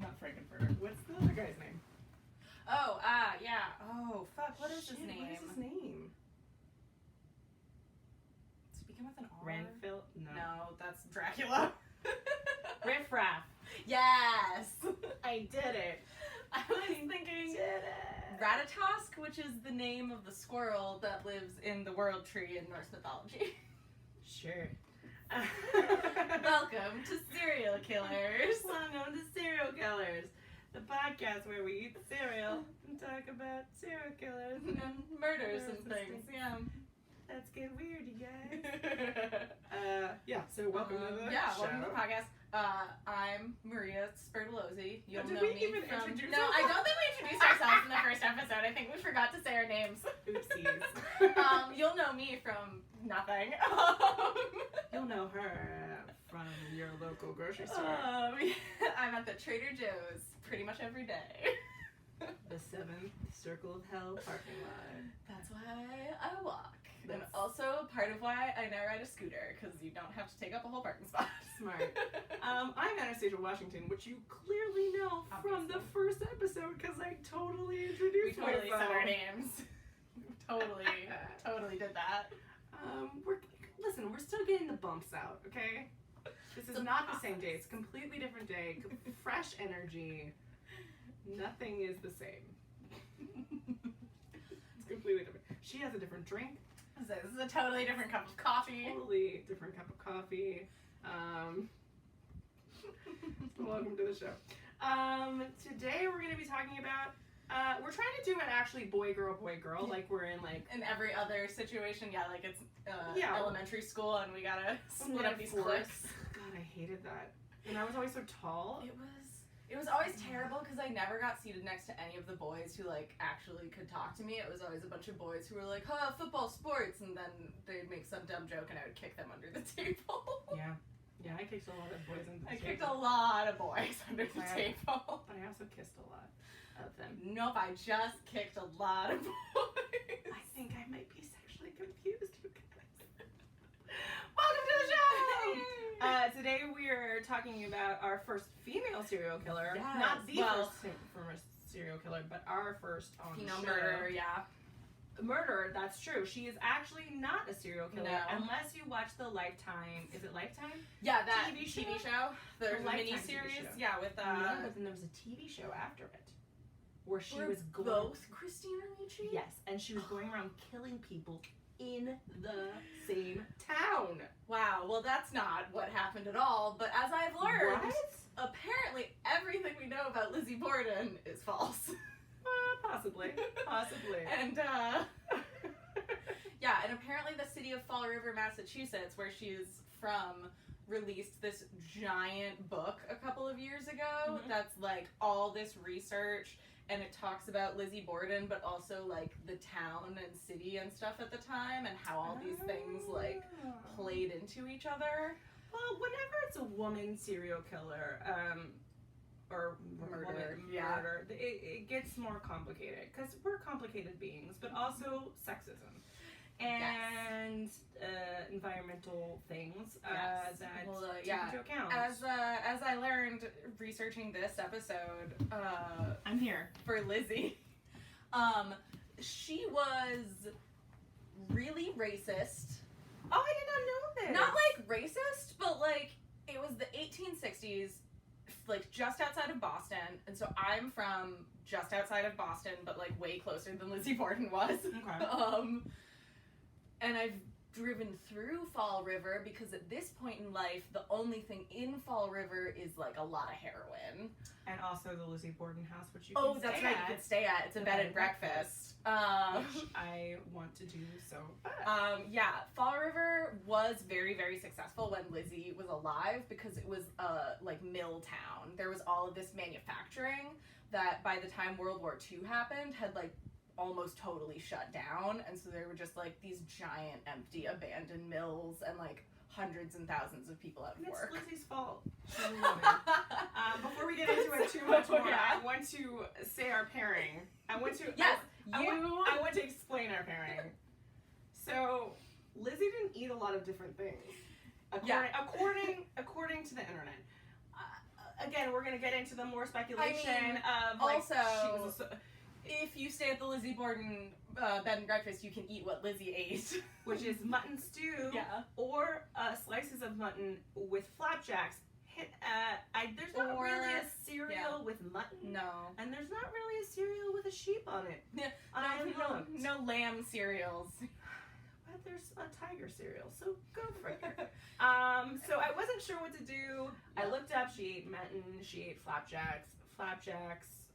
Not Frankenfurter. What's the other guy's name? Oh, yeah. Oh, fuck. What is his name? What is his name? Does it begin with an R? Renfield? No, that's Dracula. Riff Raff. Yes! I did it. I was thinking Ratatosk, which is the name of the squirrel that lives in the World Tree in Norse mythology. Sure. Welcome to Serial Killers. Welcome to Serial Killers, the podcast where we eat cereal and talk about serial killers And murders and things, yeah. Let's get weird, you guys. Yeah, so welcome to the show. Welcome to the podcast. I'm Maria Spertolozzi. You'll Did know we me even from... introduce No, ourselves? I don't think we introduced ourselves in the first episode. I think we forgot to say our names. Oopsies. You'll know me from nothing. You'll know her from your local grocery store. I'm at the Trader Joe's pretty much every day. The 7th Circle of Hell parking lot. That's why I walk. And also part of why I now ride a scooter, because you don't have to take up a whole parking spot. Smart. I'm Anastasia Washington, which you clearly know from the first episode, because I totally introduced myself. We totally said our names. totally did that. Listen, we're still getting the bumps out, okay? This is not the same day. It's a completely different day. Fresh energy. Nothing is the same. It's completely different. She has a different drink. This is a totally different cup of coffee. Totally different cup of coffee. Welcome to the show. Today we're going to be talking about, we're trying to do an actually boy-girl, like we're in like... In every other situation, like it's elementary school and we gotta split up these cliques. God, I hated that. And I was always so tall. It was always terrible because I never got seated next to any of the boys who like actually could talk to me. It was always a bunch of boys who were like, football, sports, and then they'd make some dumb joke and I would kick them under the table. Yeah, I kicked a lot of boys under the table. I kicked a lot of boys under the table. But I also kissed a lot of them. Nope, I just kicked a lot of boys. I think I might be sexually confused, you guys. Welcome to the show! Today we are talking about our first female serial killer. Yes. Not the first serial killer, but our first female show. murderer, Murderer, that's true. She is actually not a serial killer unless you watch the Lifetime. Is it Lifetime? Yeah, that TV show. The mini-series. Yeah, with no, but then there was a TV show after it. Where she was going... both Christina Ricci? Yes, and she was going around killing people in the same town. Wow, well that's not what happened at all, but as I've learned, apparently everything we know about Lizzie Borden is false. Possibly. And, and apparently the city of Fall River, Massachusetts, where she's from, released this giant book a couple of years ago that's like all this research, and it talks about Lizzie Borden, but also like the town and city and stuff at the time, and how all these things like played into each other. Well, whenever it's a woman serial killer, or murder, it gets more complicated because we're complicated beings, but also sexism and environmental things that take into account. As I learned researching this episode, I'm here for Lizzie. She was really racist. Oh, I did not know this. Not like racist, but like it was the 1860s. Like just outside of Boston, and so I'm from just outside of Boston, but like way closer than Lizzie Borden was. Okay. And I've driven through Fall River because at this point in life, the only thing in Fall River is like a lot of heroin. And also the Lizzie Borden house, which you can stay at. You can stay at. It's a bed and breakfast. Which I want to do so bad. Fall River was very, very successful when Lizzie was alive because it was like mill town. There was all of this manufacturing that by the time World War II happened had like almost totally shut down, and so there were just like these giant empty abandoned mills and like hundreds and thousands of people out of work. It's Lizzie's fault. She's a woman. Before we get into it too much more, I want to say our pairing. I want to explain our pairing. So Lizzie didn't eat a lot of different things, according to the internet. again, we're going to get into the more speculation of, like, also, she was if you stay at the Lizzie Borden bed and breakfast, you can eat what Lizzie ate. which is mutton stew or slices of mutton with flapjacks. There's not really a cereal with mutton. No. And there's not really a cereal with a sheep on it. No lamb cereals. But there's a tiger cereal, so go for it. So I wasn't sure what to do. I looked up, she ate mutton, she ate flapjacks,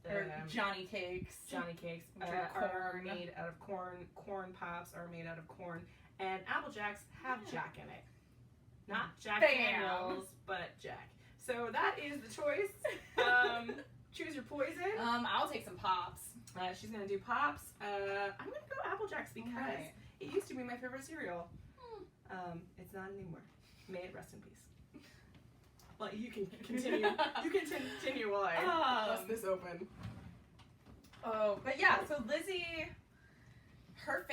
or Johnny cakes. Johnny cakes are made out of corn. Corn pops are made out of corn. And Apple Jacks have Jack in it. Not Jack Daniels, but Jack. So that is the choice. Choose your poison. I'll take some pops. She's gonna do pops. I'm gonna go Apple Jacks because it used to be my favorite cereal. It's not anymore. May it rest in peace. Well, you can continue. You can continue while I bust this open. Oh, but yeah. So Lizzie, her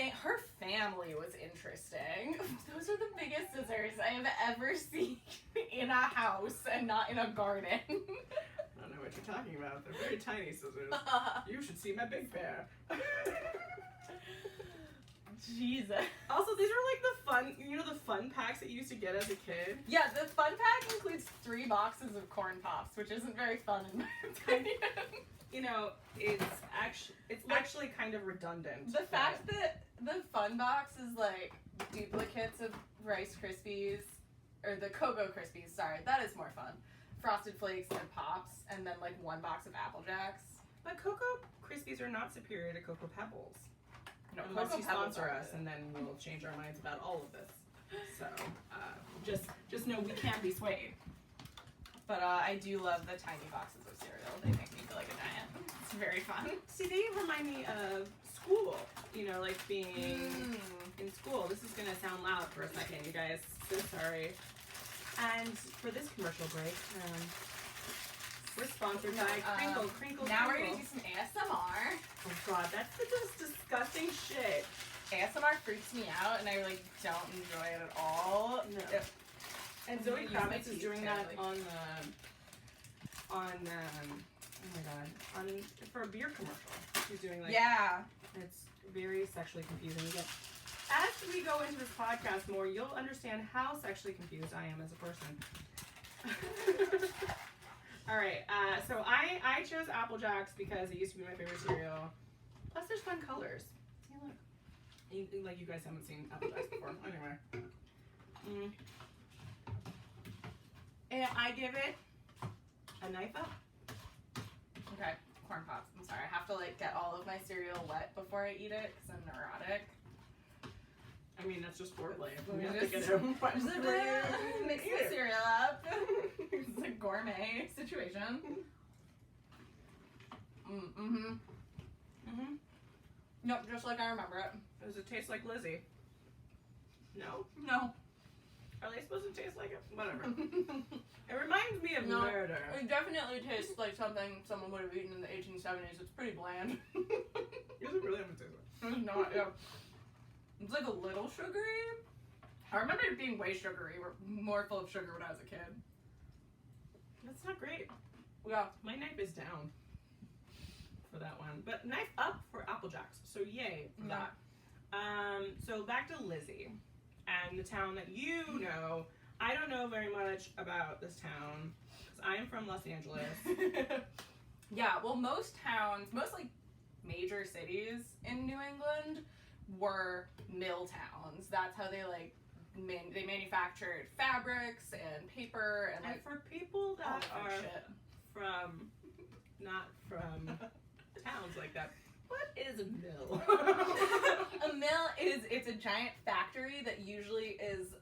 family was interesting. Those are the biggest scissors I have ever seen in a house and not in a garden. I don't know what you're talking about. They're very tiny scissors. You should see my big pair. Jesus. Also, these are like the fun packs that you used to get as a kid. Yeah, the fun pack includes 3 boxes of corn pops, which isn't very fun in my opinion. You know, it's actually kind of redundant. The fact that the fun box is like duplicates of Rice Krispies, or the Cocoa Krispies, sorry, that is more fun. Frosted Flakes and Pops, and then like 1 box of Apple Jacks. But Cocoa Krispies are not superior to Cocoa Pebbles. No, unless you sponsor us, and then we'll change our minds about all of this. So, just know we can't be swayed. But I do love the tiny boxes of cereal. They make me feel like a giant. It's very fun. See, they remind me of school. You know, like being in school. This is going to sound loud for a second, you guys. So sorry. And for this commercial break, we're sponsored by Crinkle. Now we're going to do some ASMR. Oh God, that's the most disgusting shit. ASMR freaks me out, and I like don't enjoy it at all. No. And Zoe Kravitz is doing that on oh my God, for a beer commercial. She's doing like it's very sexually confusing. But as we go into this podcast more, you'll understand how sexually confused I am as a person. All right, so I chose Apple Jacks because it used to be my favorite cereal. Plus, there's fun colors. See, look. Like you guys haven't seen Apple Jacks before. Anyway. And I give it a knife up. Okay, corn pops. I'm sorry. I have to like get all of my cereal wet before I eat it because I'm neurotic. I mean, that's just foreplay. Mix the cereal up. It's a gourmet situation. Nope, just like I remember it. Does it taste like Lizzie? No. Are they supposed to taste like it? Whatever. It reminds me of murder. It definitely tastes like something someone would have eaten in the 1870s. It's pretty bland. Does it really have a taste like it? It's not, yeah. It's like a little sugary. I remember it being way sugary, or more full of sugar when I was a kid. That's not great. Yeah. My knife is down for that one. But knife up for Apple Jacks. So yay for that. So back to Lizzie and the town that you know. I don't know very much about this town because I am from Los Angeles. Yeah, well, most like major cities in New England were mill towns. That's how they like they manufactured fabrics and paper and like for people that are from not from towns like that. What is a mill? A mill it's a giant factory that usually is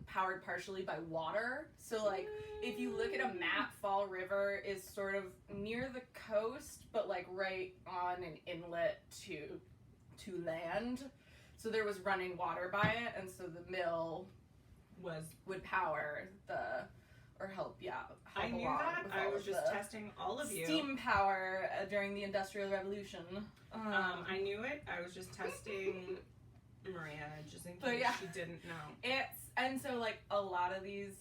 powered partially by water. So like if you look at a map, Fall River is sort of near the coast, but like right on an inlet to land. So there was running water by it, and so the mill would power help I knew that. I was just testing all of you. Steam power during the Industrial Revolution. I knew it. I was just testing Maria, just in case she didn't know. And so like a lot of these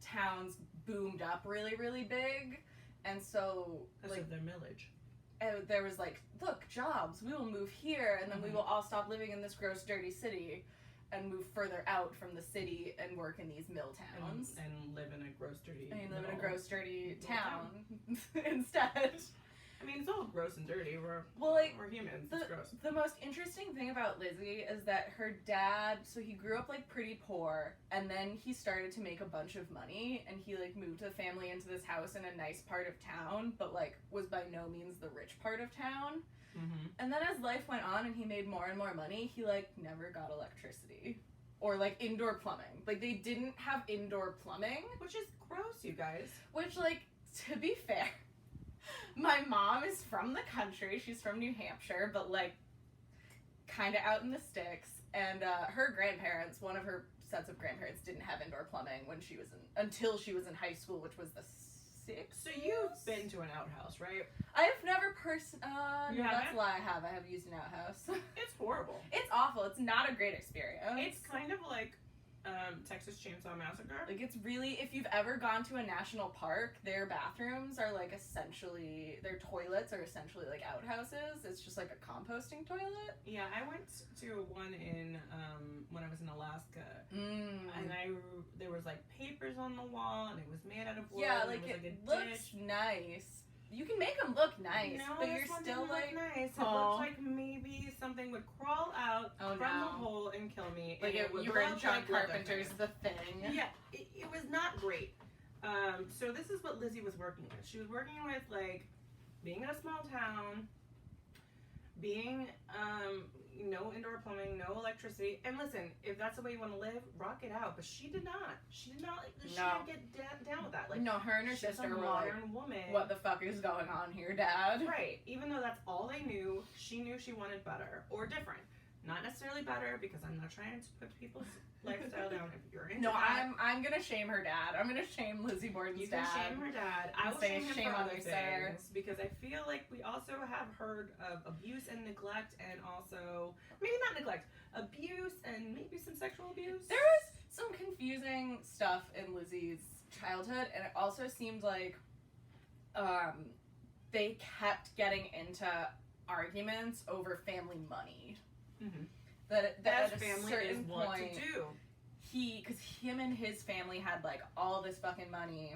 towns boomed up really, really big, And so, because of their millage. There was like, look, jobs, we will move here, and then we will all stop living in this gross, dirty city and move further out from the city and work in these mill towns. And live in a gross, dirty town instead. I mean, it's all gross and dirty. We're humans. It's gross. The most interesting thing about Lizzie is that her dad, so he grew up, like, pretty poor, and then he started to make a bunch of money, and he, like, moved the family into this house in a nice part of town, but, like, was by no means the rich part of town. Mm-hmm. And then as life went on and he made more and more money, he, like, never got electricity. Or, like, indoor plumbing. Like, they didn't have indoor plumbing. Which is gross, you guys. Which, like, to be fair, my mom is from the country. She's from New Hampshire, but, like, kind of out in the sticks. And her grandparents, one of her sets of grandparents, didn't have indoor plumbing until she was in high school, which was the 6th. So you've been to an outhouse, right? I've never that's a lie. I have used an outhouse. It's horrible. It's awful. It's not a great experience. It's kind of like Texas Chainsaw Massacre. Like, it's really, if you've ever gone to a national park, their bathrooms are, like, essentially, their toilets are essentially like outhouses. It's just like a composting toilet. Yeah, I went to one in when I was in Alaska, and there was like papers on the wall, and it was made out of wood. Yeah, like, it looks nice. You can make them look nice, but you're still like, nice. It looks like maybe something would crawl out from the hole and kill me. Like, you were in John Carpenter's The Thing. Yeah, it was not great. So this is what Lizzie was working with. She was working with, like, being in a small town, being no indoor plumbing, no electricity. And listen, if that's the way you want to live, rock it out. But she did not. She didn't get down with that. Like, no, her and her sister were modern like, woman. What the fuck is going on here, Dad? Right. Even though that's all they knew, she knew she wanted better or different. Not necessarily better, because I'm not trying to put people's lifestyle down. If you're into that, I'm gonna shame her dad. I'm gonna shame Lizzie Borden's dad. You can shame her dad. I will shame him for other things, because I feel like we also have heard of abuse and neglect, and also maybe not neglect, abuse and maybe some sexual abuse. There was some confusing stuff in Lizzie's childhood, and it also seemed like they kept getting into arguments over family money. Mm-hmm. That at a family certain is what point, to do. because him and his family had, like, all this fucking money,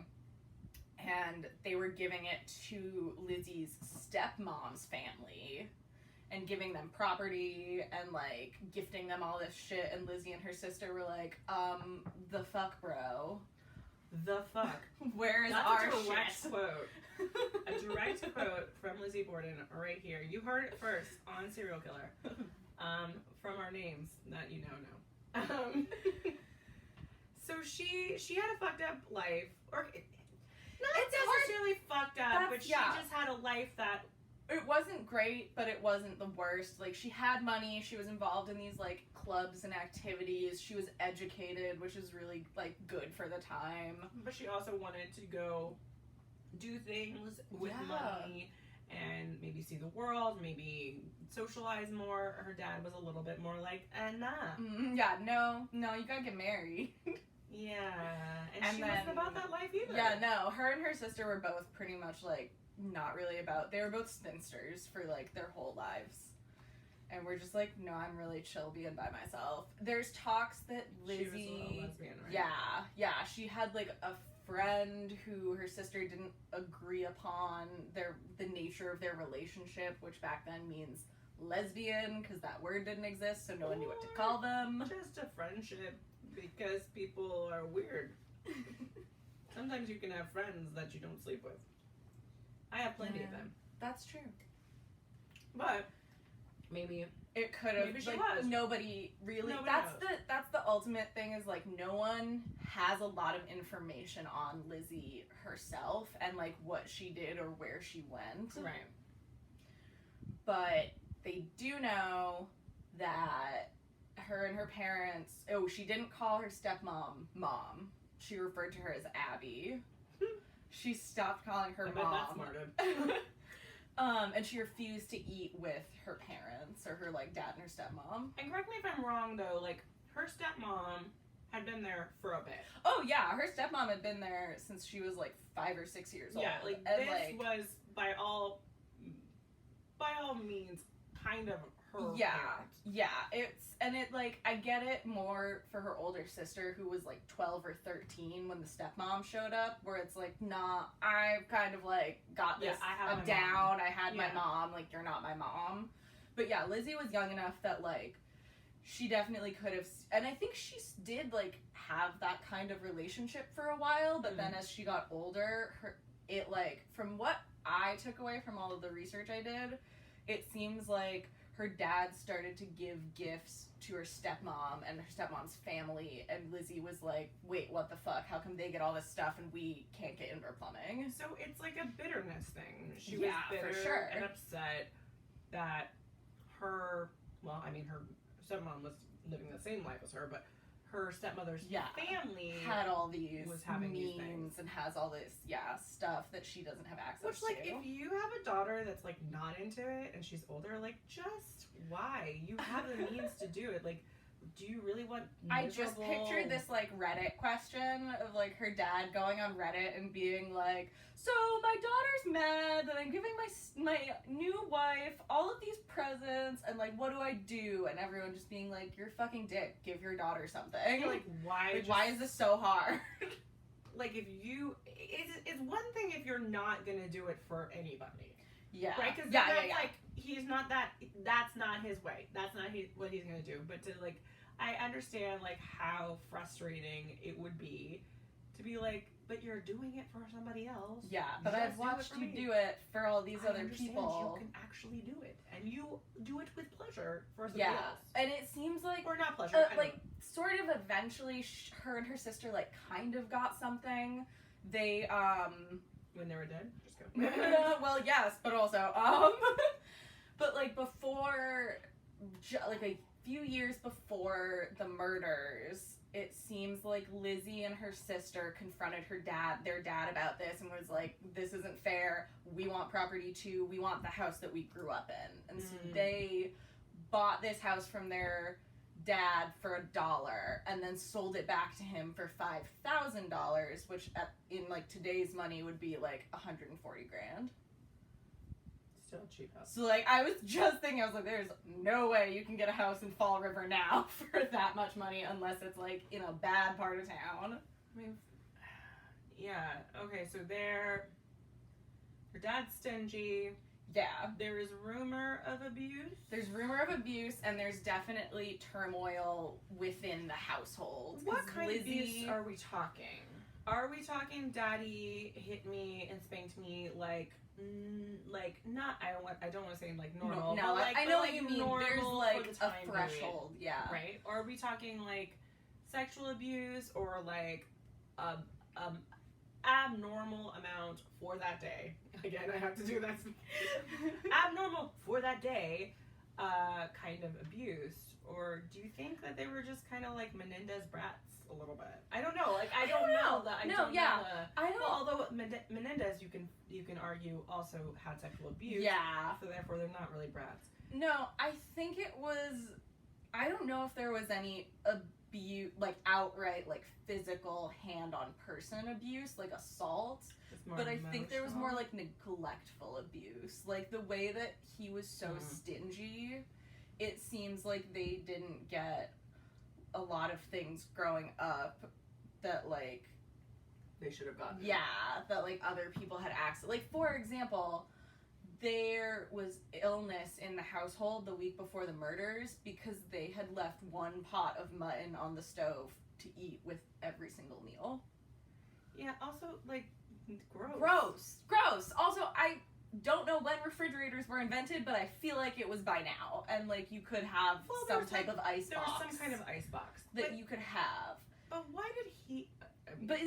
and they were giving it to Lizzie's stepmom's family, and giving them property, and, like, gifting them all this shit, and Lizzie and her sister were like, the fuck, bro. The fuck. Where is That's our a direct shit? quote. A direct quote from Lizzie Borden right here. You heard it first on Serial Killer. From our names that you now know. So she had a fucked up life, or not necessarily fucked up, but she just had a life that, it wasn't great, but it wasn't the worst. Like, she had money, she was involved in these, like, clubs and activities, she was educated, which is really, like, good for the time. But she also wanted to go do things with money and maybe see the world, maybe socialize more. Her dad was a little bit more like, nah. No, you gotta get married. Yeah, and she wasn't about that life either. Yeah, no, her and her sister were both pretty much, like, not really about, they were both spinsters for, like, their whole lives. And we're just like, no, I'm really chill being by myself. There's talks that Lizzie... She was a lesbian, right? Yeah, she had, like, a friend who her sister didn't agree upon the nature of their relationship, which back then means lesbian, because that word didn't exist, so no one knew what to call them. Just a friendship, because people are weird. Sometimes you can have friends that you don't sleep with. I have plenty of them. That's true. But maybe it could have. Maybe she like, was. Nobody really. That's the ultimate thing, is, like, no one has a lot of information on Lizzie herself and, like, what she did or where she went. Right. But they do know that her and her parents. Oh, she didn't call her stepmom Mom. She referred to her as Abby. She stopped calling her Mom. That's smarted. And she refused to eat with her parents, or her, like, dad and her stepmom. And correct me if I'm wrong, though, like, her stepmom had been there for a bit. Oh yeah, her stepmom had been there since she was like 5 or 6 years old. Yeah, like and this was by all means kind of her parent. Yeah, it like, I get it more for her older sister who was like 12 or 13 when the stepmom showed up, where it's like, nah, I kind of like got this, I'm down, I had my mom, like, you're not my mom. But yeah, Lizzie was young enough that like, she definitely could have, and I think she did like have that kind of relationship for a while, but then as she got older, it like, from what I took away from all of the research I did, it seems like her dad started to give gifts to her stepmom and her stepmom's family, and Lizzie was like, wait, what the fuck? How come they get all this stuff and we can't get indoor plumbing? So it's like a bitterness thing. She was bitter for sure. and upset that her stepmom was living the same life as her, but her stepmother's family had all these was having memes and has all this stuff that she doesn't have access to. Which, like, if you have a daughter that's like not into it and she's older, like, just why? You have the means to do it. Like, do you really want I just pictured this like Reddit question of like her dad going on Reddit and being like, so my daughter's mad that I'm giving my new wife all of these presents, and like, what do I do? And everyone just being like, you're a fucking dick, give your daughter something. Like, why? Like, why is this so hard? Like, if you, it's one thing if you're not gonna do it for anybody. Yeah. Right? Because like, he's not that's not his way. That's not what he's gonna do. But to like, I understand like how frustrating it would be to be like, but you're doing it for somebody else. Yeah, but I've watched you do it for all these other people. You can actually do it, and you do it with pleasure for somebody else. And it seems like, or not pleasure, like sort of eventually, her and her sister like kind of got something. They when they were dead. Just go. Well, yes, but also but like before, like a few years before the murders, it seems like Lizzie and her sister confronted their dad about this and was like, this isn't fair, we want property too, we want the house that we grew up in. And so they bought this house from their dad for $1 and then sold it back to him for $5,000, which in like today's money would be like $140,000. Still a cheap house. So like, I was just thinking, I was like, there's no way you can get a house in Fall River now for that much money unless it's like in a bad part of town. I mean, yeah, okay, so her dad's stingy. Yeah. There is rumor of abuse. There's rumor of abuse, and there's definitely turmoil within the household. What kind of abuse are we talking? Are we talking daddy hit me and spanked me like not, I don't want to say like normal. No, like, I know what you mean. There's like a threshold, period, right? Or are we talking like sexual abuse or like abnormal amount for that day? Again, I have to do that. Abnormal for that day, kind of abuse. Or do you think that they were just kind of like Menendez brats a little bit? I don't know. Like, I don't know. Although Menendez, you can argue also had sexual abuse. Yeah. So therefore, they're not really brats. No, I think it was. I don't know if there was any abuse, like outright, like physical hand-on-person abuse, like assault. But I think there was more like neglectful abuse, like the way that he was so stingy. It seems like they didn't get a lot of things growing up that like they should have gotten. Yeah, that like other people had access. Like, for example, there was illness in the household the week before the murders because they had left one pot of mutton on the stove to eat with every single meal. Yeah, also like gross. Also, I don't know when refrigerators were invented, but I feel like it was by now. And like, you could have some type of ice box. There was some kind of ice box that you could have. But why did he? Why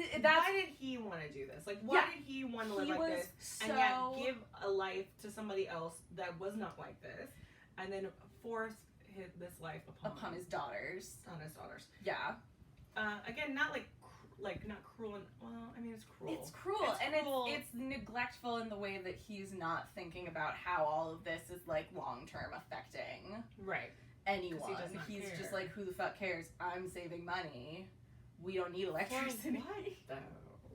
did he want to do this? Like, why did he want to live like this and yet give a life to somebody else that was not like this, and then force this life upon his daughters? On his daughters. Yeah. Again, not like not cruel. And, well, I mean, it's cruel. It's cruel, and it's neglectful in the way that he's not thinking about how all of this is like long term affecting anyone. He's just like, who the fuck cares? I'm saving money. we don't need electricity. For what, though?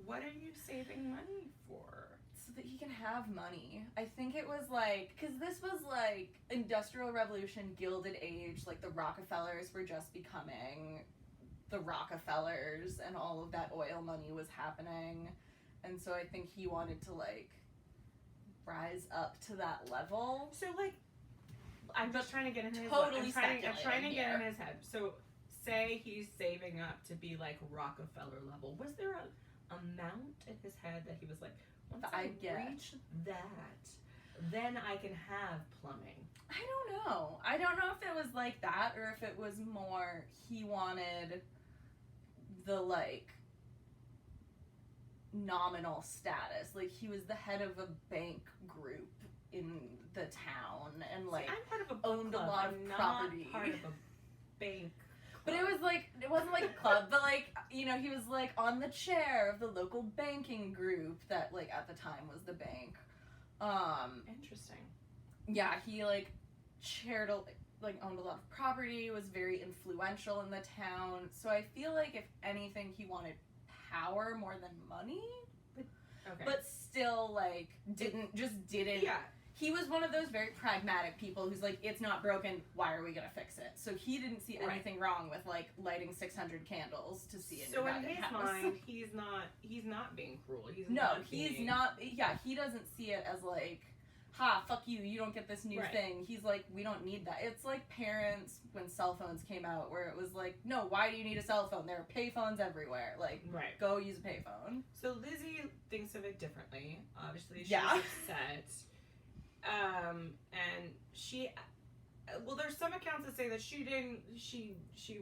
What are you saving money for? So that he can have money. I think it was like, because this was like Industrial Revolution, Gilded Age, like the Rockefellers were just becoming the Rockefellers and all of that oil money was happening. And so I think he wanted to like rise up to that level. So like, I'm just trying to get in his totally I'm trying to get here. in his head. So say he's saving up to be like Rockefeller level. Was there a amount in his head that he was like, once I reach that, then I can have plumbing? I don't know. I don't know if it was like that or if it was more he wanted the like nominal status. Like he was the head of a bank group in the town and like I'm part of a owned club. a lot I'm of not property. part of a bank. But it was like, it wasn't like a club, but like, you know, he was like on the chair of the local banking group that like at the time was the bank. Interesting. Yeah, he like chaired, like owned a lot of property, was very influential in the town. So I feel like if anything, he wanted power more than money. Okay. But still like didn't. Yeah. He was one of those very pragmatic people who's like, it's not broken, why are we gonna fix it? So he didn't see anything wrong with like lighting 600 candles to see a new So in Batman his house. mind, he's not being cruel. He's He's not. Yeah, he doesn't see it as like, ha, fuck you, you don't get this new thing. He's like, we don't need that. It's like parents when cell phones came out, where it was like, no, why do you need a cell phone? There are payphones everywhere. Like, go use a payphone. So Lizzie thinks of it differently. Obviously, she's Yeah. upset. And she, well, there's some accounts that say that she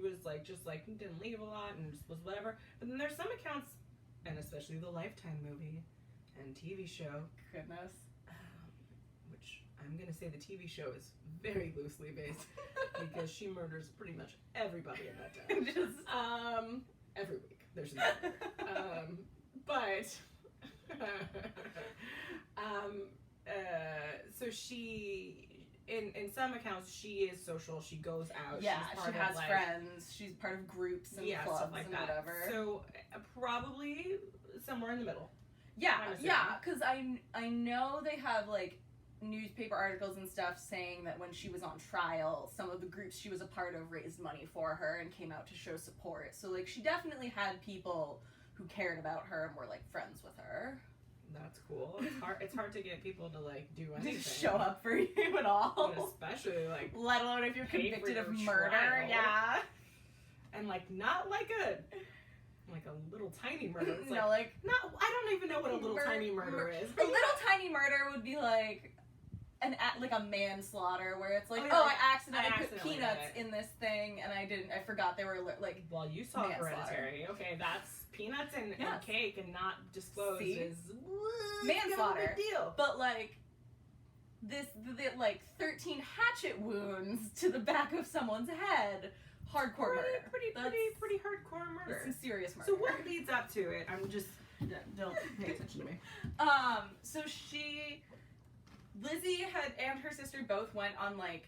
was like, just like, didn't leave a lot and just was whatever. But then there's some accounts, and especially the Lifetime movie and TV show. Goodness. Which I'm going to say the TV show is very loosely based because she murders pretty much everybody in that town. Just, every week there's a murder. But, so she, in some accounts, she is social. She goes out. Yeah, she's she part has of, like, friends. She's part of groups and clubs stuff like and that. whatever. So probably somewhere in the middle. Yeah, because I know they have like newspaper articles and stuff saying that when she was on trial, some of the groups she was a part of raised money for her and came out to show support. So like she definitely had people who cared about her and were like friends with her. That's cool. It's hard to get people to like do anything. To show up for you at all. And especially like, let alone if you're convicted of murder. Trial. Yeah. And like not like a little tiny murder. It's no, like not. I don't even know what a little tiny murder is. A little tiny murder would be like a manslaughter where it's like, I accidentally put peanuts in this thing and I forgot they were like. Well, you saw Hereditary. Okay, that's peanuts and cake and not disclosed is manslaughter. Big deal. But like the 13 hatchet wounds to the back of someone's head. Hardcore murder. Pretty hardcore murder. That's some serious murder. So what leads up to it? I'm just don't pay attention to me. So Lizzie and her sister both went on like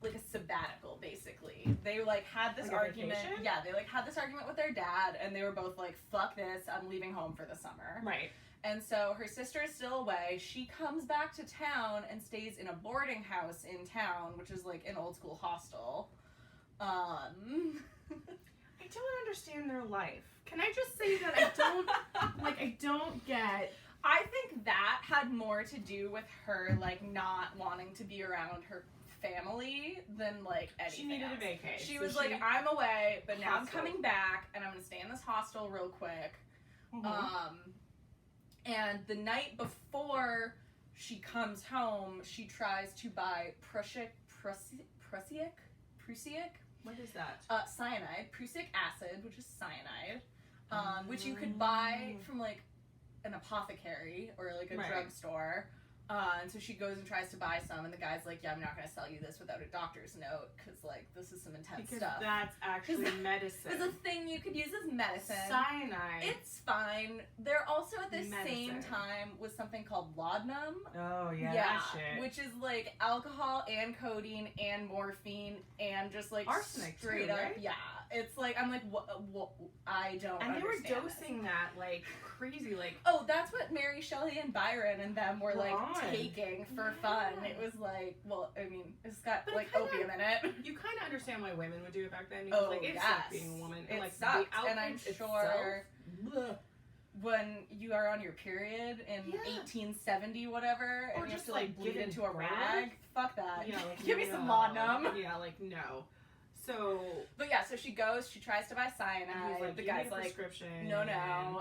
a sabbatical basically. They like had this argument. Vacation? Yeah, they like had this argument with their dad and they were both like, fuck this, I'm leaving home for the summer. Right. And so her sister is still away. She comes back to town and stays in a boarding house in town, which is like an old school hostel. I don't understand their life. Can I just say that I don't get. I think that had more to do with her like not wanting to be around her family than like anything. She needed else. a vacation. She was like, I'm away, but now I'm coming back and I'm gonna stay in this hostel real quick. Mm-hmm. And the night before she comes home, she tries to buy Prussic. What is that? Cyanide, prussic acid, which is cyanide, which you could buy from like an apothecary or like a drugstore. And so she goes and tries to buy some, and the guy's like, yeah, I'm not going to sell you this without a doctor's note, because, like, this is some intense stuff. That's actually medicine. It's a thing you could use as medicine. Cyanide. It's fine. There also, at the same time, was something called laudanum. Oh, yeah, that shit. Which is, like, alcohol and codeine and morphine and just, like, arsenic straight too, up, right? yeah. It's like, I'm like, what I don't And they were understand dosing that like crazy, like. Oh, that's what Mary Shelley and Byron and them were like taking for fun. It was like, well, I mean, it's got like opium in it. You kind of understand why women would do it back then. Because, like, it sucked being a woman. It like, sucked, and I'm sure itself, when you are on your period in 1870 whatever, or and you just have to like bleed into a birth. rag, fuck that. Yeah, like, give me some laudanum. Yeah, like no. So, but yeah, so she goes, she tries to buy cyanide. Like, the guy's like, prescription. no,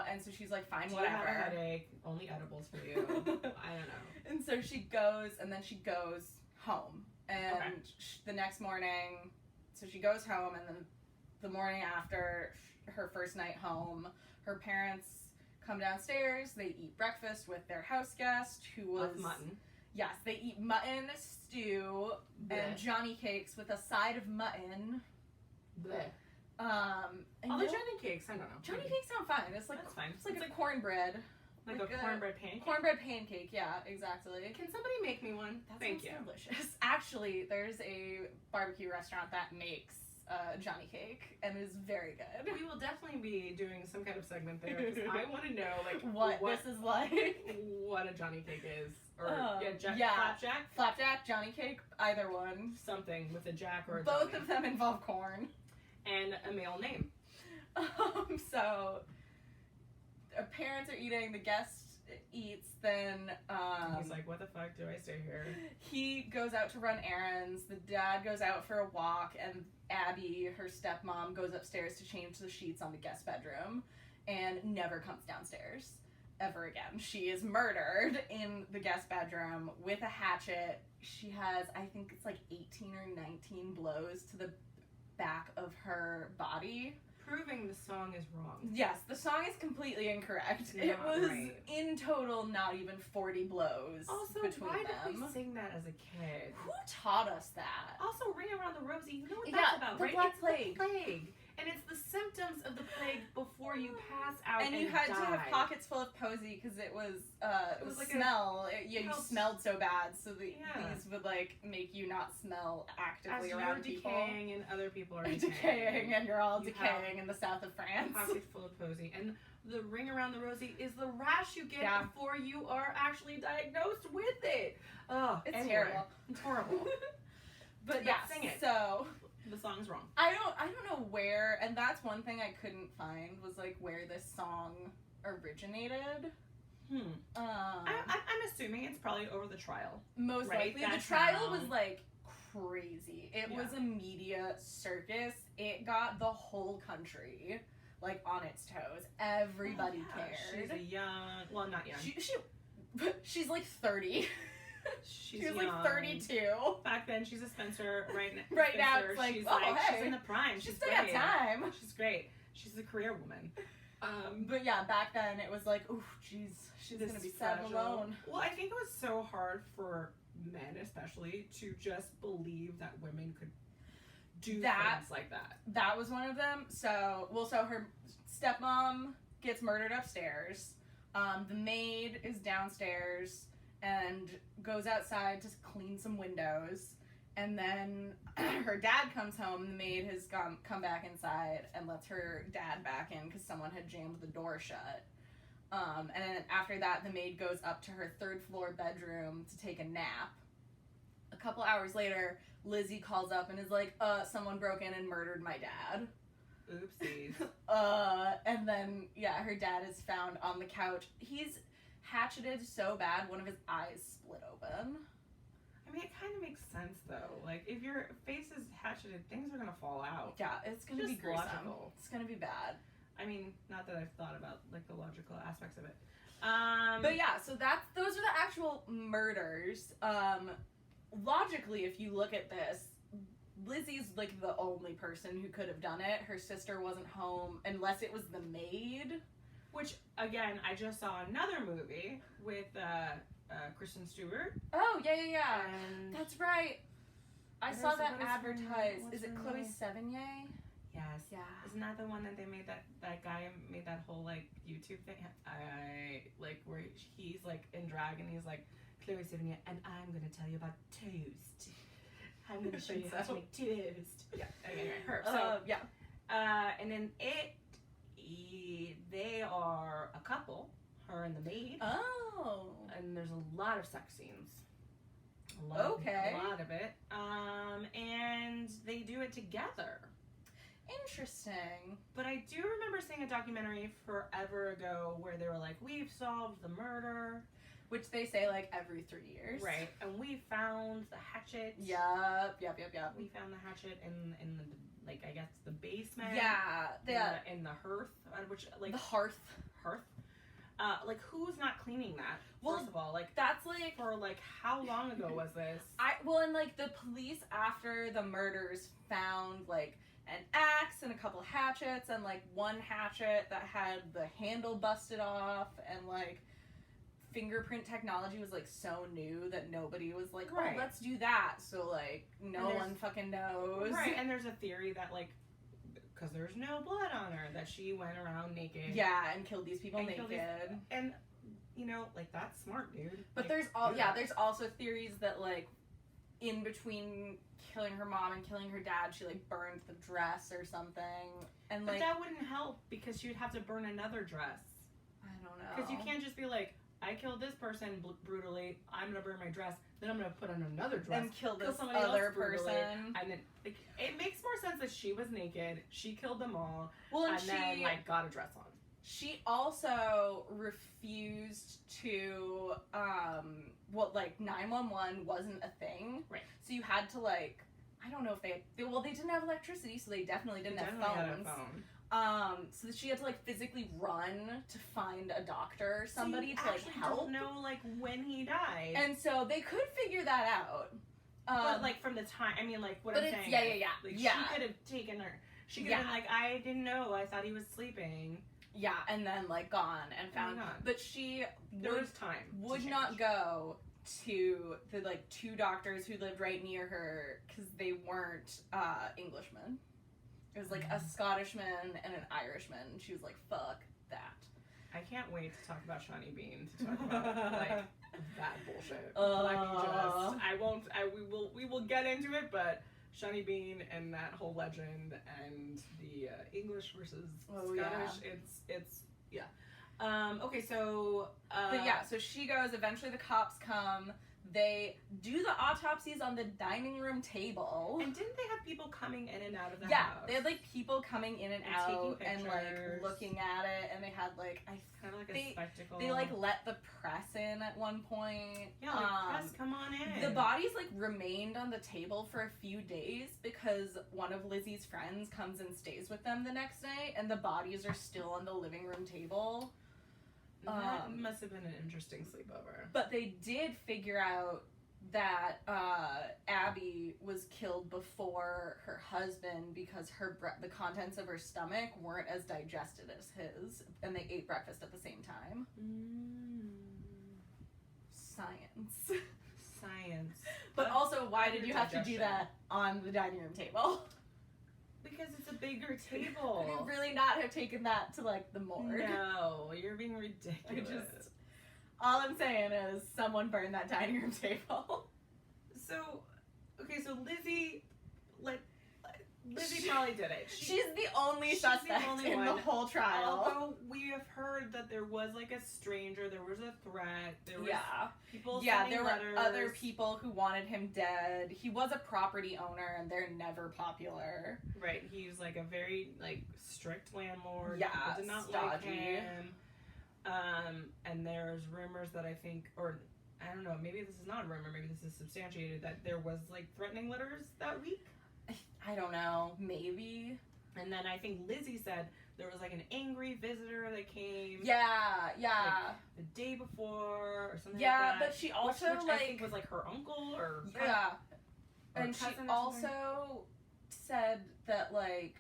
and so she's like, fine, do whatever. You have a headache? Only edibles for you. I don't know. And so she goes, and then she goes home, and the next morning, so she goes home, and then the morning after her first night home, her parents come downstairs. They eat breakfast with their house guest, who was mutton. Yes, they eat mutton stew and Johnny cakes with a side of mutton. Blech. The Johnny cakes, I don't know. Johnny cakes sound fine. It's like that's fine. It's like a cornbread. Like a cornbread pancake? Cornbread pancake, yeah, exactly. Can somebody make me one? Thank you. Delicious. Actually, there's a barbecue restaurant that makes Johnny cake, and it is very good. We will definitely be doing some kind of segment there, because I want to know, like, what this is like. What a Johnny cake is. Or, Flapjack, Johnny cake, either one. Something with a jack or a Both Johnny. of them involve corn. And a male name. So, parents are eating, the guest eats, then he's like, what the fuck do I stay here? He goes out to run errands, the dad goes out for a walk, and Abby, her stepmom, goes upstairs to change the sheets on the guest bedroom and never comes downstairs ever again. She is murdered in the guest bedroom with a hatchet. She has, I think it's like 18 or 19 blows to the back of her body. Proving the song is wrong. Yes, the song is completely incorrect. It was in total not even 40 blows between why them. Did we sing that as a kid? Who taught us that? Also, Ring Around the Rosie, you know what that's about, the right? Black It's Plague. the plague. And it's the symptoms of the plague before you pass out and you had die. to have pockets full of posy because it was like smell. You smelled so bad, so these would like make you not smell actively as around you're people. Decaying and other people are decaying, and you're all decaying in the south of France. Pockets full of posy, and the Ring Around the Rosie is the rash you get before you are actually diagnosed with it. Oh, it's terrible. It's horrible. But sing it. So. The song's wrong. I don't know where, and that's one thing I couldn't find was like where this song originated. I'm assuming it's probably over the trial. Most likely. The trial was like crazy. It was a media circus. It got the whole country like on its toes. Everybody cared. She's a young, well, not young. She's like 30. She was young. like 32. Back then, she's a Spencer. Right now, it's like, she's hey, she's in the prime. She's still got time. She's great. She's a career woman. But yeah, back then it was like, ooh, jeez, she's gonna be sad and alone. Well, I think it was so hard for men, especially, to just believe that women could do things like that. That was one of them. So her stepmom gets murdered upstairs. The maid is downstairs and goes outside to clean some windows, and then her dad comes home. The maid has come back inside and lets her dad back in because someone had jammed the door shut. And then after that, the maid goes up to her third floor bedroom to take a nap. A couple hours later, Lizzie calls up and is like, someone broke in and murdered my dad. Oopsies. And then, her dad is found on the couch. He's hatcheted so bad, one of his eyes split open. I mean, it kind of makes sense, though. Like, if your face is hatcheted, things are gonna fall out. Yeah, it's gonna be gruesome. Logical. It's gonna be bad. I mean, not that I've thought about, like, the logical aspects of it. But yeah, so those are the actual murders. Logically, if you look at this, Lizzie's, like, the only person who could have done it. Her sister wasn't home, unless it was the maid. Which, again, I just saw another movie with Kristen Stewart. Oh, yeah. And that's right. I saw that advertised. Is it Chloe Sevigny? Yes. Yeah. Isn't that the one that they made that guy made that whole, like, YouTube thing? Where he's, like, in drag and he's like, Chloe Sevigny, and I'm going to tell you about toast. I'm going to show you how to make toast. Yeah. Anyway, her. So, And in it, they are a couple, her and the maid. Oh. And there's a lot of sex scenes. A lot of it. And they do it together. Interesting. But I do remember seeing a documentary forever ago where they were like, we've solved the murder. Which they say, like, every 3 years. Right. And we found the hatchet. Yep. We found the hatchet in the, like, I guess, the basement. Yeah. In the hearth. Which, like... The hearth. Like, who's not cleaning that? Well, first of all, like... That's, like... For, like, how long ago was this? And, like, the police, after the murders, found, like... an axe and a couple hatchets and like one hatchet that had the handle busted off, and like fingerprint technology was like so new that nobody was like, oh, let's do that. So like no one fucking knows. Right, and there's a theory that like, because there's no blood on her, that she went around naked. Yeah, and killed these people naked. And you know, like, that's smart, dude. But like, there's also theories that like in between killing her mom and killing her dad, she like burned the dress or something, and like... But that wouldn't help because you'd have to burn another dress. I don't know. Because you can't just be like, I killed this person brutally, I'm gonna burn my dress, then I'm gonna put on another dress and kill this somebody other else brutally, person. and then like, it makes more sense that she was naked, she killed them all, and then like got a dress on. She also refused to, what, like, 911 wasn't a thing. Right. So you had to, like, I don't know if they didn't have electricity, so they definitely didn't have phones. So that she had to, like, physically run to find a doctor or somebody to, like, help. Don't know, like, when he died. And so they could figure that out. But, like, from the time, I mean, like, what I'm saying. Yeah. Like, she could have taken her, she could have been like, I didn't know, I thought he was sleeping. Yeah, and then, like, gone and found. But she would not go to the, like, 2 doctors who lived right near her because they weren't Englishmen. It was, like, a Scottishman and an Irishman. She was like, fuck that. I can't wait to talk about Shawnee Bean, to talk about, like, that bullshit. We will get into it, but... Shawnee Bean and that whole legend and the English versus Scottish, okay, so... so she goes, eventually the cops come, they do the autopsies on the dining room table. And didn't they have people coming in and out of the house? Yeah, they had, like, people coming in and out and, like, looking at it, and they had, like, kind of like a spectacle. They, like, let the press in at one point. Yeah, like, press, come on in. The bodies, like, remained on the table for a few days because one of Lizzie's friends comes and stays with them the next night, and the bodies are still on the living room table. That must have been an interesting sleepover. But they did figure out that Abby was killed before her husband because the contents of her stomach weren't as digested as his, and they ate breakfast at the same time. Science. But also, why did you have to do that on the dining room table? Because it's a bigger table. You'd really not have taken that to, like, the morgue. No, you're being ridiculous. All I'm saying is someone burned that dining room table. So Lizzie, Lizzie probably did it. She's the only suspect in the whole trial. Although we have heard that there was, like, a stranger, there was a threat, there was people there letters. were other people who wanted him dead. He was a property owner, and they're never popular. Right, he's, like, a very, like, strict landlord. Yeah, people did not stodgy. like him. And there's rumors that I think, or I don't know, maybe this is not a rumor, maybe this is substantiated, that there was, like, threatening letters that week. I don't know, maybe. And then I think Lizzie said there was, like, an angry visitor that came. Yeah. Like, the day before or something like that. Yeah, but she also, which I think was, like, her uncle or... And she also said that, like,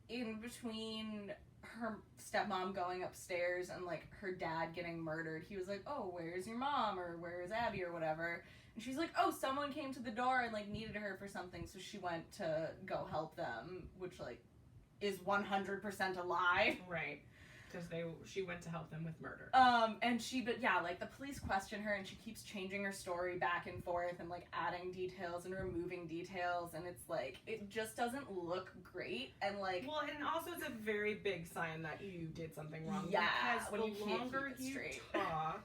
in between her stepmom going upstairs and, like, her dad getting murdered, he was like, oh, where's your mom? Or where's Abby? Or whatever. And she's like, oh, someone came to the door and, like, needed her for something, so she went to go help them, which, like, is 100% a lie. Right. Because she went to help them with murder. But the police question her, and she keeps changing her story back and forth, and like adding details and removing details, and it's like it just doesn't look great, and like. Well, and also it's a very big sign that you did something wrong. Yeah, because when you the can't longer keep it you straight. talk,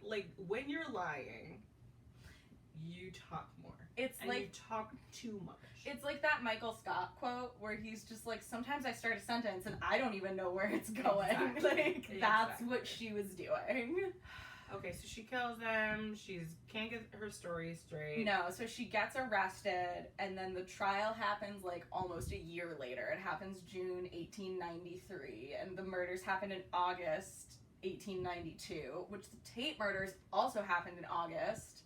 like when you're lying, you talk more. It's and like you talk too much. It's like that Michael Scott quote where he's just like, sometimes I start a sentence and I don't even know where it's going. Exactly. That's what she was doing. Okay, so she kills them. Can't get her story straight. No, so she gets arrested, and then the trial happens like almost a year later. It happens June 1893, and the murders happened in August 1892, which the Tate murders also happened in August.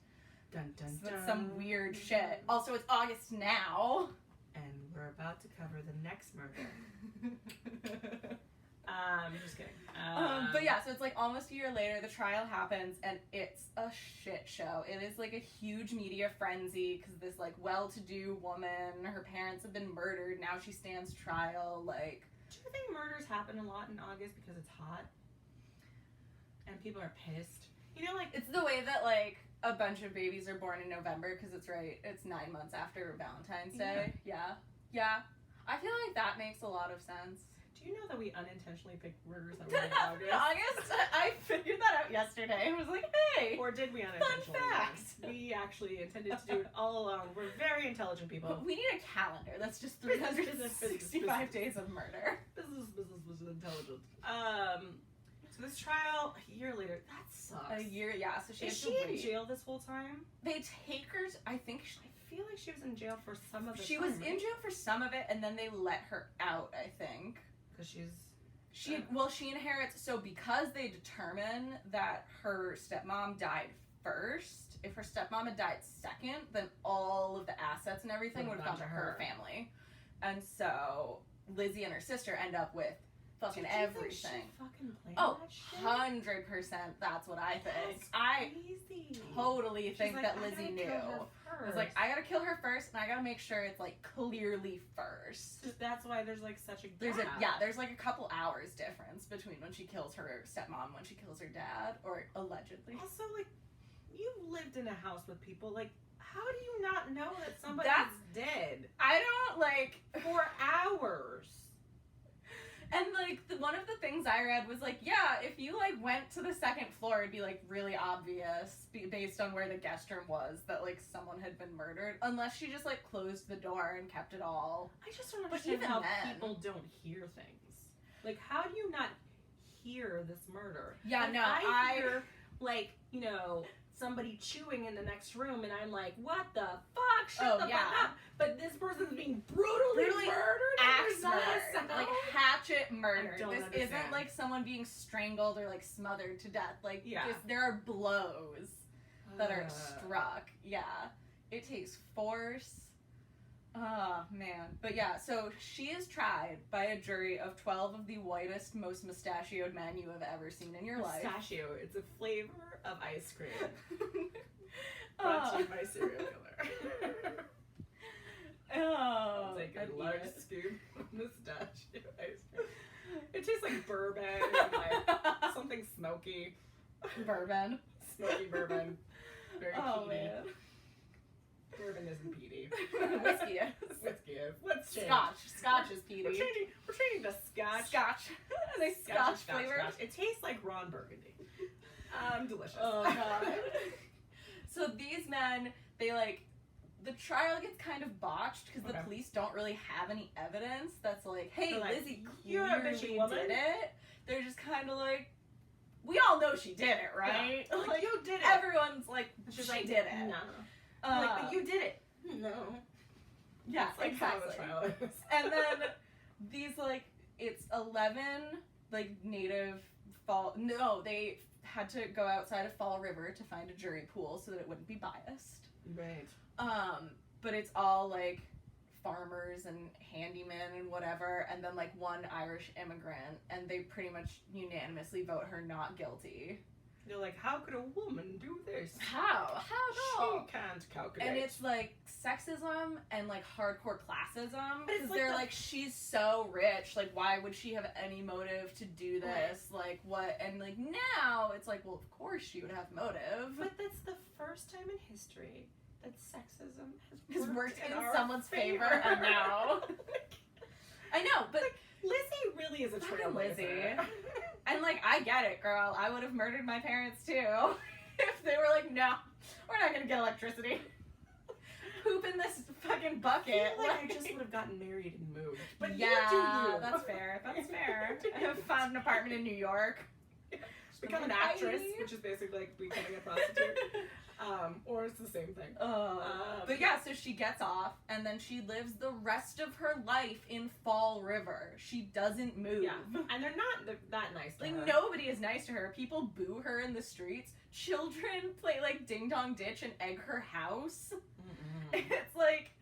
Dun, dun, So that's dun. some weird shit. Also, it's August now. And we're about to cover the next murder. Just kidding. But yeah, so it's like almost a year later, the trial happens, and it's a shit show. It is like a huge media frenzy, because this like well-to-do woman, her parents have been murdered, now she stands trial, like... Do you think murders happen a lot in August because it's hot? And people are pissed? You know, like... It's the way that, like, a bunch of babies are born in November, because it's 9 months after Valentine's Day. Yeah. I feel like that makes a lot of sense. Do you know that we unintentionally picked murders that were in August? August? I figured that out yesterday and was like, hey! Or did we unintentionally? Fun fact! We actually intended to do it all along. We're very intelligent people. But we need a calendar that's just 365 days of murder. Business, intelligence. So this trial, a year later, that sucks. A year, yeah. So Is she in jail this whole time? They take her. I feel like she was in jail for some of it. She was in jail for some of it, and then they let her out, I think. Because she inherits. So because they determine that her stepmom died first, if her stepmom had died second, then all of the assets and everything would have gone to her family. And so Lizzie and her sister end up with fucking everything. Think she fucking Oh, that shit? 100%. That's what I think. That's I crazy. totally She's think like, that I Lizzie gotta knew. kill her I was like, I gotta kill her first, and I gotta make sure it's like clearly first. That's why there's like such a gap. There's like a couple hours difference between when she kills her stepmom and when she kills her dad, or allegedly. Also, like, you've lived in a house with people. Like, how do you not know that somebody's dead? I don't like for hours. And like one of the things I read was like, yeah, if you like went to the second floor, it'd be like really obvious based on where the guest room was that like someone had been murdered, unless she just like closed the door and kept it all. I just don't understand how people don't hear things. Like, how do you not hear this murder? Yeah, like, no, I hear like, you know, somebody chewing in the next room, and I'm like, what the fuck? Shut the fuck up. But this person's being brutally murdered. Axe murder. Like hatchet murder. This understand. isn't like someone being strangled or like smothered to death. Like there are blows that are struck. Yeah. It takes force. Oh, man. But yeah, so she is tried by a jury of 12 of the whitest, most mustachioed men you have ever seen in your life. Mustachio. It's a flavor of ice cream. Brought to you by serial killer. Oh, take a large scoop of mustachio ice cream. It tastes like bourbon and like something smoky. Bourbon. Smoky bourbon. Very peaty. Man. Bourbon isn't peaty. Whiskey is. Whiskey is. Let's change. Scotch is peaty. We're changing to scotch. Scotch. They scotch flavor. It tastes like Ron Burgundy. Delicious. Oh god. So these men, they like, the trial gets kind of botched because the police don't really have any evidence that's like, hey, like, Lizzie clearly did it. They're just kind of like, we all know she did it, right? Yeah. Like, you did it. Everyone's like, she like, did it. No. Like, but you did it. No. Yeah, that's like exactly. How the trial is. And then these like, it's 11 like native fall. No, they had to go outside of Fall River to find a jury pool so that it wouldn't be biased. Right. But it's all like farmers and handymen and whatever, and then like one Irish immigrant, and they pretty much unanimously vote her not guilty. They're like, how could a woman do this? How She can't calculate. And it's like sexism and like hardcore classism, because like they're like, she's so rich, like why would she have any motive to do this? Like what? And like now it's like, well, of course she would have motive. But that's the first time in history that sexism has worked in our someone's favor. I know. I know, but like, Lizzie really is a trailblazer. And like, I get it, girl. I would have murdered my parents too if they were like, no, we're not gonna get electricity. Poop in this fucking bucket. I feel like I just would have gotten married and moved. But yeah, you do you. that's fair. That's fair. I have found an apartment in New York. Become an actress, which is basically like becoming a prostitute. Or it's the same thing. But yeah, so she gets off, and then she lives the rest of her life in Fall River. She doesn't move. Yeah, and they're not that nice to her. Like, nobody is nice to her. People boo her in the streets. Children play, like, Ding Dong Ditch and egg her house. It's, like,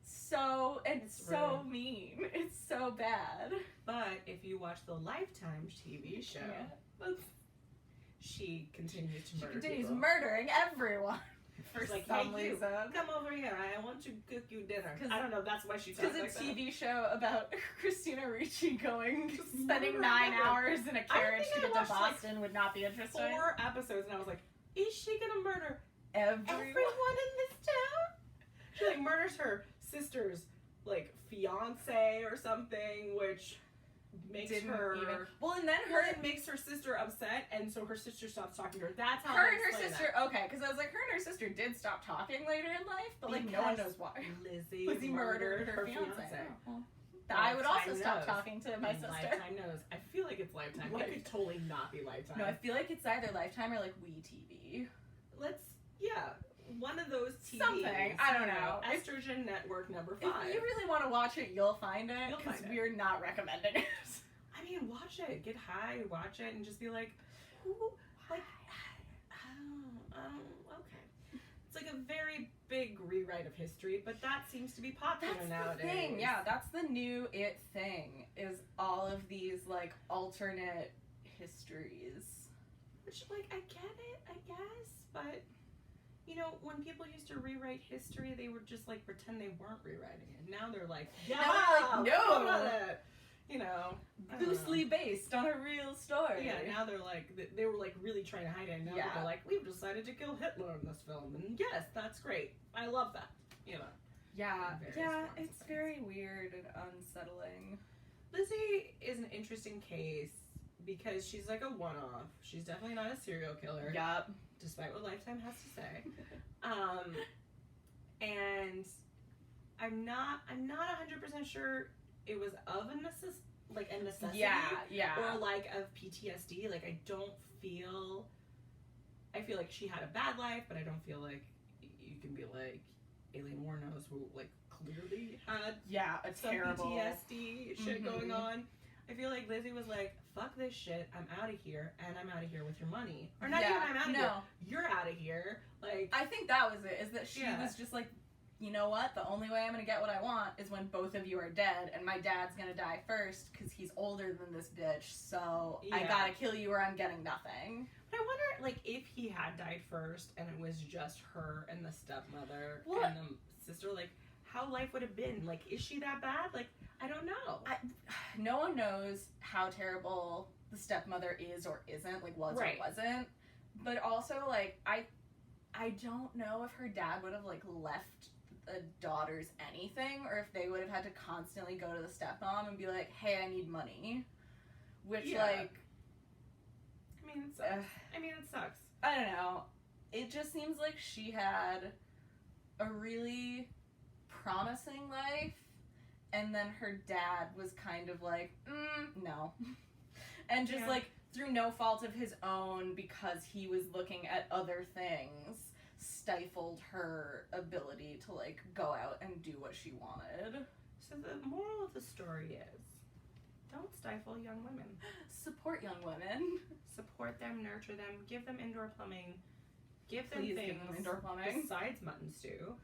so, and it's so mean. It's so bad. But if you watch the Lifetime TV show, she continues to murder She continues people. murdering everyone. For like, some hey, reason. Come over here. I want to cook you dinner. I don't know. That's why she talks like that. Because a TV show about Christina Ricci spending 9 hours in a carriage to get to Boston would not be interesting. 4 episodes, and I was like, is she gonna murder everyone in this town? She like murders her sister's like fiance or something, which makes her well, and then it makes her sister upset, and so her sister stops talking to her. That's how her and her sister. Okay, because I was like, her and her sister did stop talking later in life, but like no one knows why. Lizzie murdered her fiance. Well, I would also stop talking to my sister. Lifetime knows. I feel like it's Lifetime. It could totally not be Lifetime. No, I feel like it's either Lifetime or like WeTV. One of those TVs. Something. I don't know. Estrogen Network number 5. If you really want to watch it, you'll find it. Because we're not recommending it. I mean, watch it. Get high, watch it, and just be like, okay. It's like a very big rewrite of history, but that seems to be popular nowadays. The thing. Yeah, that's the new it thing, is all of these, like, alternate histories. Which, like, I get it, I guess, but, you know, when people used to rewrite history, they would just, like, pretend they weren't rewriting it. Now they're like, no! You know, loosely based on a real story. Yeah, now they're like, they were like really trying to hide it. And now they're like, we've decided to kill Hitler in this film. And yes, that's great. I love that. You know. Yeah, it's very weird and unsettling. Lizzie is an interesting case because she's like a one-off. She's definitely not a serial killer. Yep. Despite what Lifetime has to say. And I'm not 100% sure it was of a necessity. Yeah. Or like of PTSD. Like I feel like she had a bad life, but I don't feel like you can be like Aileen Wuornos, who like clearly had some terrible PTSD shit going on. I feel like Lizzie was like, fuck this shit, I'm out of here, and I'm out of here with your money. Or not even I'm out of here, you're out of here. Like I think that was it, is that she was just like, you know what? The only way I'm going to get what I want is when both of you are dead, and my dad's going to die first because he's older than this bitch, so I got to kill you or I'm getting nothing. But I wonder, like, if he had died first and it was just her and the stepmother and the sister, like, how life would have been. Like, is she that bad? Like, I don't know. No one knows how terrible the stepmother is or isn't, like, was or wasn't. But also, like, I don't know if her dad would have, like, left the daughters anything, or if they would have had to constantly go to the stepmom and be like, hey, I need money. Which, like... I mean, it sucks. I don't know. It just seems like she had a really promising life, and then her dad was kind of like, no. And just, like, through no fault of his own, because he was looking at other things, stifled her ability to, like, go out and do what she wanted. So the moral of the story is, don't stifle young women. Support young women. Support them, nurture them, give them indoor plumbing, give them Please things give them indoor plumbing. Besides mutton stew.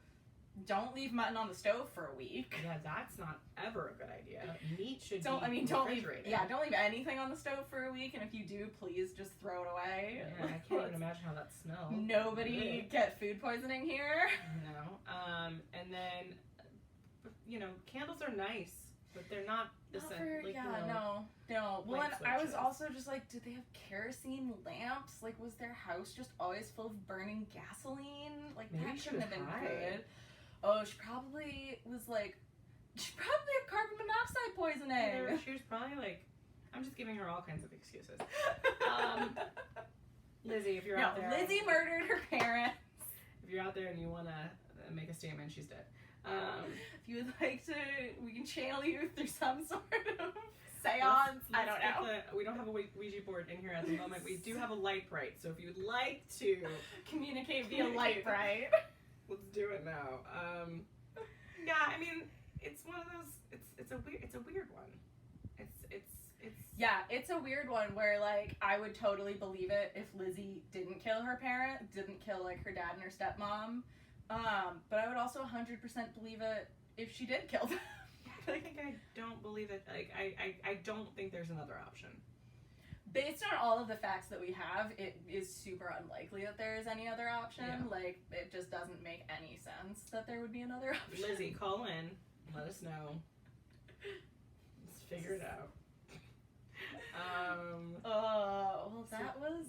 Don't leave mutton on the stove for a week. Yeah, that's not ever a good idea. Meat should don't be leave refrigerated. don't leave anything on the stove for a week, and if you do, please just throw it away. Yeah, I can't imagine how that smells. Nobody get food poisoning here. No. And then, you know, candles are nice, but they're not the same. Like, no. Well, light and I was switches. also just like, did they have kerosene lamps? Like, was their house just always full of burning gasoline? Like, Maybe that she shouldn't was have been high. good. Oh, she probably was like, she probably had carbon monoxide poisoning. She was probably like, I'm just giving her all kinds of excuses. Lizzie, if you're out there. Lizzie murdered her parents. If you're out there and you want to make a statement, she's dead. If you would like to, we can channel you through some sort of seance. I don't know. We don't have a Ouija board in here at the moment. We do have a light bright, so if you would like to communicate via light bright, let's do it now. Yeah, I mean, it's one of those. It's a weird one. Yeah, it's a weird one where, like, I would totally believe it if Lizzie didn't kill her parent, didn't kill, like, her dad and her stepmom. But I would also 100% believe it if she did kill them. I don't believe it. Like, I don't think there's another option. Based on all of the facts that we have, it is super unlikely that there is any other option. Yeah. Like, it just doesn't make any sense that there would be another option. Lizzie, call in. Let us know. Let's figure it out. Well, that was,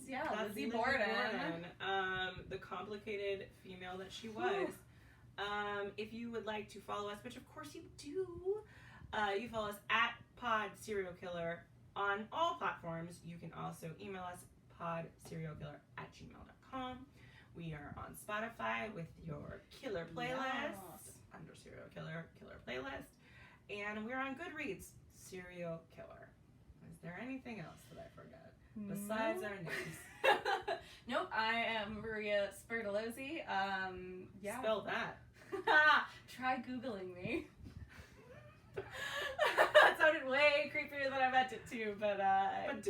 Lizzie Borden. The complicated female that she was. If you would like to follow us, which of course you do, you follow us at Pod Serial Killer on all platforms. You can also email us podserialkiller@gmail.com. We are on Spotify with your killer playlist under Serial Killer playlist, and we're on Goodreads, Serial Killer. Is there anything else that I forgot besides our names? Nope, I am Maria Spertolozzi. Spell that. Try Googling me. That sounded way creepier than I meant it to, but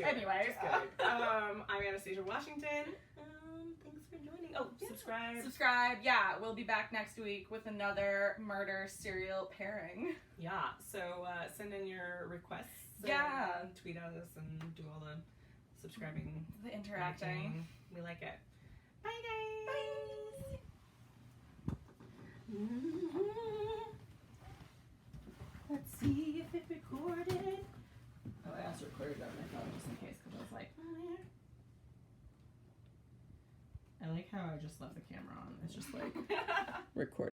anyway. I'm Anastasia Washington. Thanks for joining. Oh, subscribe. Subscribe. Yeah, we'll be back next week with another murder serial pairing. Yeah, so send in your requests. Yeah. And tweet at us and do all the subscribing. The interacting. Liking. We like it. Bye, guys. Bye. Let's see if it recorded. Oh, I also recorded it on my phone just in case, because I was like, oh, yeah. I like how I just left the camera on. It's just like recording.